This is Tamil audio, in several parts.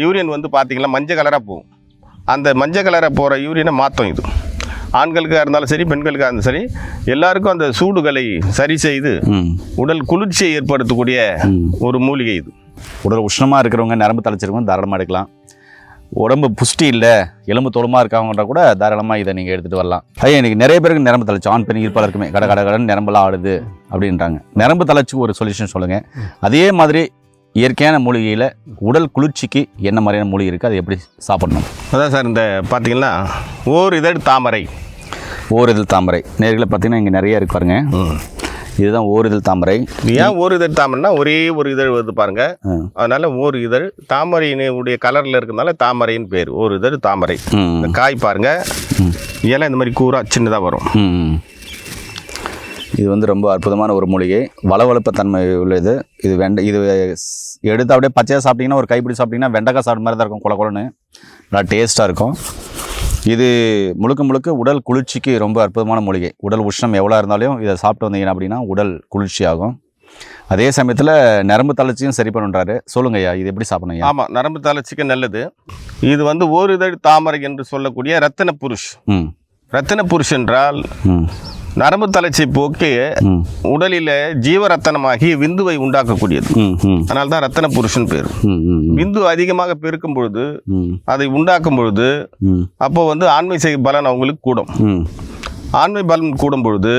யூரியன் வந்து பார்த்தீங்கன்னா மஞ்சள் கலராக போகும். அந்த மஞ்சள் கலராக போகிற யூரியனை மாற்றும் இது. ஆண்களுக்காக இருந்தாலும் சரி, பெண்களுக்காக இருந்தாலும் சரி, எல்லாருக்கும் அந்த சூடுகளை சரி செய்து உடல் குளிர்ச்சியை ஏற்படுத்தக்கூடிய ஒரு மூலிகை இது. உடல் உஷ்ணமாக இருக்கிறவங்க, நரம்பு தலைச்சிருக்கவங்க தாராளமாக எடுக்கலாம். உடம்பு புஷ்டி இல்லை, எலும்பு தோலுமாக இருக்காங்கன்ற கூட தாராளமாக இதை நீங்கள் எடுத்துகிட்டு வரலாம். ஐயா, இன்றைக்கி நிறைய பேருக்கு நரம்பு தலைச்சி, ஆண் பெண் இருப்பாளருக்குமே கடன் நரம்பெல்லாம் ஆடுது அப்படின்றாங்க. நரம்பு தலைச்சிக்கு ஒரு சொல்யூஷன் சொல்லுங்கள். அதே மாதிரி இயற்கையான மூலிகையில் உடல் குளிர்ச்சிக்கு என்ன மாதிரியான மூலிகை இருக்குது, அதை எப்படி சாப்பிடணும்? அதான் சார், இந்த பார்த்தீங்கன்னா ஓர் இதழ் தாமரை. ஓர் இதழ் தாமரை நேர்களை பார்த்தீங்கன்னா இங்கே நிறைய இருக்கு பாருங்க. இதுதான் ஓர் இதழ் தாமரை. ஏன் ஓர் இதழ் தாமரைனா ஒரே ஒரு இதழ் வருது பாருங்க, அதனால ஓர் இதழ் தாமரையினுடைய கலரில் இருக்கிறதுனால தாமரைன்னு பேர். ஓர் இதழ் தாமரை. இந்த காய் பாருங்க, இலை இந்த மாதிரி கூரா சின்னதாக வரும். இது வந்து ரொம்ப அற்புதமான ஒரு மூலிகை, வளவளப்பு தன்மை உள்ளது. இது இது எடுத்து அப்படியே பச்சையாக சாப்பிட்டிங்கன்னா, ஒரு கைப்பிடி சாப்பிட்டிங்கன்னா வெண்டைக்காய் சாப்பிட்ட மாதிரி தான் இருக்கும், கொல கொலன்னு நல்லா டேஸ்ட்டாக இருக்கும். இது முழுக்க முழுக்க உடல் குளிர்ச்சிக்கு ரொம்ப அற்புதமான மூலிகை. உடல் உஷ்ணம் எவ்வளோ இருந்தாலும் இதை சாப்பிட்டு வந்தீங்கன்னா அப்படின்னா உடல் குளிர்ச்சி ஆகும். அதே சமயத்தில் நரம்பு தளர்ச்சியும் சரி பண்ணுன்றாரு. சொல்லுங்க ஐயா, இது எப்படி சாப்பிடணும்? ஆமாம், நரம்பு தளர்ச்சிக்கு நல்லது. இது வந்து ஓர் இதழ் தாமரை என்று சொல்லக்கூடிய ரத்தின புருஷ். ரத்தின புருஷ் என்றால் நரம்பு தளர்ச்சி போக்கி உடலில் ஜீவரத்தனமாகி விந்துவை உண்டாக்கக்கூடியது. அதனால தான் ரத்தன புருஷன் பேர். விந்து அதிகமாக பெருக்கும் பொழுது, அதை உண்டாக்கும் பொழுது, அப்போ வந்து ஆண்மை பலன் அவங்களுக்கு கூடும். ஆண்மை பலன் கூடும் பொழுது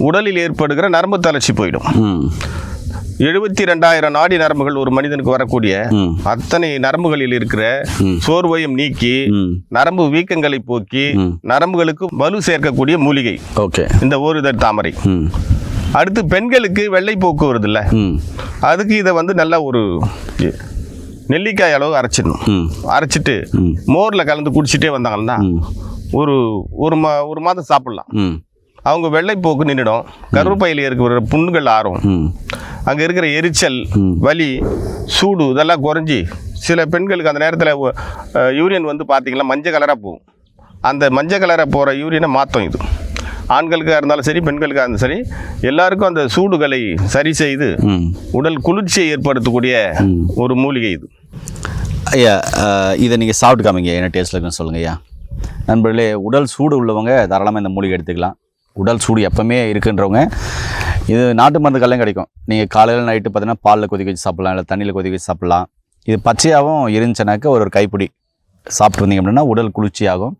உடலில் ஏற்படுகிற நரம்பு தளர்ச்சி போயிடும். 72,000 நாடி நரம்புகள் ஒரு மனிதனுக்கு வரக்கூடிய அத்தனை நரம்புகளில் இருக்கிற சோர்வையும் நீக்கி, நரம்பு வீக்கங்களை போக்கி, நரம்புகளுக்கு வலு சேர்க்கக்கூடிய மூலிகை இந்த ஓர் இதழ் தாமரை. அடுத்து பெண்களுக்கு வெள்ளை போக்கு வருது இல்ல, அதுக்கு இதை வந்து நல்லா ஒரு நெல்லிக்காய் அளவு அரைச்சிடணும். அரைச்சிட்டு மோரில் கலந்து குடிச்சிட்டே வந்தாங்கன்னா ஒரு மாதம் சாப்பிடலாம். அவங்க வெள்ளை போக்கு நின்றுடும். கருப்பையில் இருக்கிற புண்ணுகள் ஆறும். அங்கே இருக்கிற எரிச்சல், வலி, சூடு இதெல்லாம் குறைஞ்சி, சில பெண்களுக்கு அந்த நேரத்தில் யூரியன் வந்து பார்த்திங்கன்னா மஞ்சள் கலராக போகும். அந்த மஞ்சள் கலராக போகிற யூரியனை மாற்றும் இது. ஆண்களுக்காக இருந்தாலும் சரி, பெண்களுக்காக இருந்தாலும் சரி, எல்லாருக்கும் அந்த சூடுகளை சரி செய்து உடல் குளிர்ச்சியை ஏற்படுத்தக்கூடிய ஒரு மூலிகை இது. ஐயா, இதை நீங்கள் சாப்பிட்டு காமிங்க, என்ன டேஸ்ட்டில் இருக்குன்னு சொல்லுங்கள் ஐயா. நண்பர்களே, உடல் சூடு உள்ளவங்க தாராளமாக இந்த மூலிகை எடுத்துக்கலாம். உடல் சூடு எப்போவுமே இருக்குன்றவங்க இது நாட்டு மருந்துகள்லாம் கிடைக்கும். நீங்கள் காலையில் நைட்டு பார்த்தீங்கன்னா பாலில் கொதிக்க வச்சு சாப்பிட்லாம், இல்லை தண்ணியில் கொதிக்க வச்சு சாப்பிட்லாம். இது பச்சையாகவும் இருந்துச்சுனாக்க ஒரு கைப்பிடி சாப்பிட்டு வந்தீங்க அப்படின்னா உடல் குளிர்ச்சியாகும்.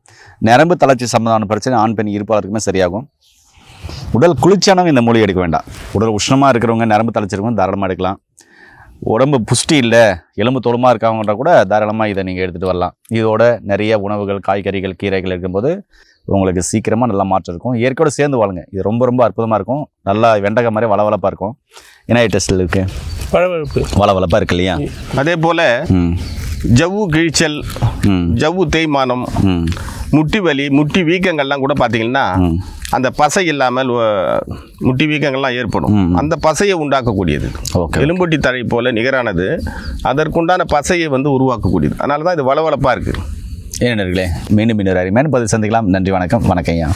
நரம்பு தளர்ச்சி சம்பந்தமான பிரச்சனை ஆண் பெண் இருப்பாளருக்குமே சரியாகும். உடல் குளிர்ச்சியானவங்க இந்த மூலிகை எடுக்க வேண்டாம். உடல் உஷ்ணமாக இருக்கிறவங்க, நரம்பு தளர்ச்சிருக்கவங்க தாராளமாக எடுக்கலாம். உடம்பு புஷ்டி இல்லை, எலும்பு தோலுமாக இருக்காங்கன்ற கூட தாராளமாக இதை நீங்கள் எடுத்துகிட்டு வரலாம். இதோட நிறைய உணவுகள், காய்கறிகள், கீரைகள் இருக்கும்போது உங்களுக்கு சீக்கிரமாக நல்லா மாற்றம் இருக்கும். இயற்கையோடு சேர்ந்து வாழுங்க. இது ரொம்ப ரொம்ப அற்புதமாக இருக்கும். நல்லா வெண்டைக்காய் மாதிரி வளவளப்பாக இருக்கும். என்ன டேஸ்ட்டில் இருக்குது? வளவளப்பாக இருக்கு இல்லையா? அதே போல் ஜவ்வு கிழிச்சல், ஜவ்வு தேய்மானம், முட்டி வலி, முட்டி வீக்கங்கள்லாம் கூட பார்த்தீங்கன்னா அந்த பசை இல்லாமல் முட்டி வீக்கங்கள்லாம் ஏற்படும். அந்த பசையை உண்டாக்கக்கூடியது. எலும்புட்டி தழை போல நிகரானது. அதற்குண்டான பசையை வந்து உருவாக்கக்கூடியது. அதனால தான் இது வளவளப்பாக இருக்குது. ஏனர்களே, மீண்டும் இன்னொரு அருமையான பதில் சந்திக்கலாம். நன்றி, வணக்கம். வணக்கம் ஐயா.